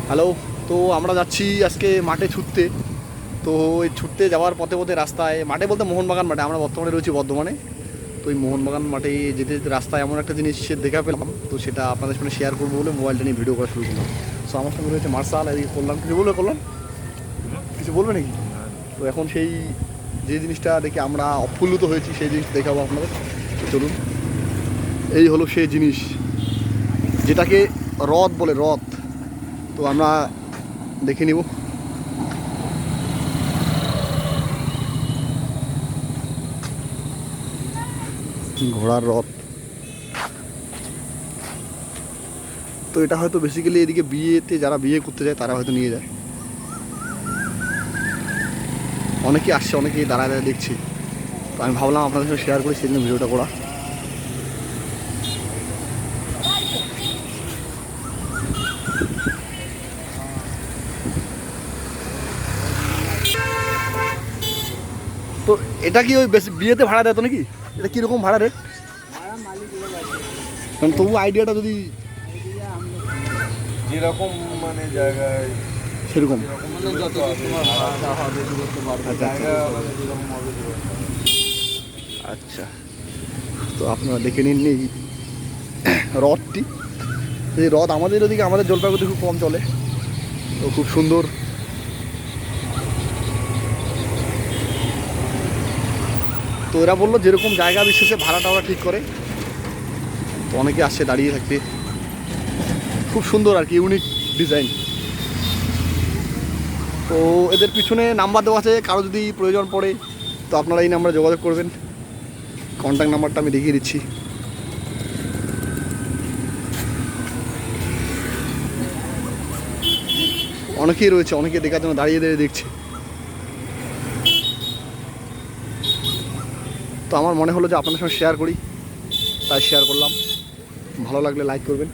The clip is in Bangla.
হ্যালো। তো আমরা যাচ্ছি আজকে মাঠে ছুটতে। তো ওই ছুটতে যাওয়ার পথে পথে রাস্তায়, মাঠে বলতে মোহনবাগান মাঠে, আমরা বর্তমানে রয়েছি বর্ধমানে। তো ওই মোহনবাগান মাঠে যেতে যেতে রাস্তায় এমন একটা জিনিস দেখা পেলাম, তো সেটা আপনাদের সঙ্গে শেয়ার করবো বলে মোবাইলটা নিয়ে ভিডিও করা শুরু করলাম। সো আমার সঙ্গে রয়েছে মার্শাল, এদিকে করলাম। কিছু বলবে করলাম, কিছু বলবে নাকি? তো এখন সেই যে জিনিসটা দেখে আমরা অপ্রুত হয়েছি সেই জিনিস দেখাবো আপনাদের। তো চলুন, এই হলো সেই জিনিস যেটাকে হ্রদ বলে, হ্রদ। তো আমরা দেখে নিব। ঘোড়ার রথ। তো এটা হয়তো বেসিক্যালি এদিকে বিয়েতে যারা বিয়ে করতে যায় তারা হয়তো নিয়ে যায়। অনেকেই আসছে, অনেকেই দাঁড়ায় দাঁড়ায় দেখছি। তো আমি ভাবলাম আপনাদের সাথে শেয়ার করি, সেই জন্য ভিডিওটা করা। তো এটা কি ওই বেশি বিয়েতে ভাড়া দেয় তো নাকি? এটা কীরকম ভাড়া রেট? মানে তবু আইডিয়াটা যদি যেরকম মানে জায়গায় সেরকম। আচ্ছা, তো আপনারা দেখে নিন এই হ্রদটি। এই হ্রদ আমাদের ওদিকে, আমাদের জলপাইগুড়িতে খুব কম চলে। তো খুব সুন্দর। তো এরা বললো যেরকম জায়গা বিশেষে ভাড়াটা ওরা ঠিক করে। তো অনেকে আসছে দাঁড়িয়ে থাকতে। খুব সুন্দর আর কি, ইউনিক ডিজাইন। তো এদের পিছনে নাম্বার দেওয়া আছে, কারো যদি প্রয়োজন পড়ে তো আপনারা এই নাম্বারে যোগাযোগ করবেন। কন্ট্যাক্ট নাম্বারটা আমি দেখিয়ে দিচ্ছি। অনেকেই রয়েছে, অনেকে দেখার জন্য দাঁড়িয়ে দাঁড়িয়ে দেখছে। তো আমার মনে হলো যে আপনাদের সঙ্গে শেয়ার করি, তাই শেয়ার করলাম। ভালো লাগলে লাইক করবেন।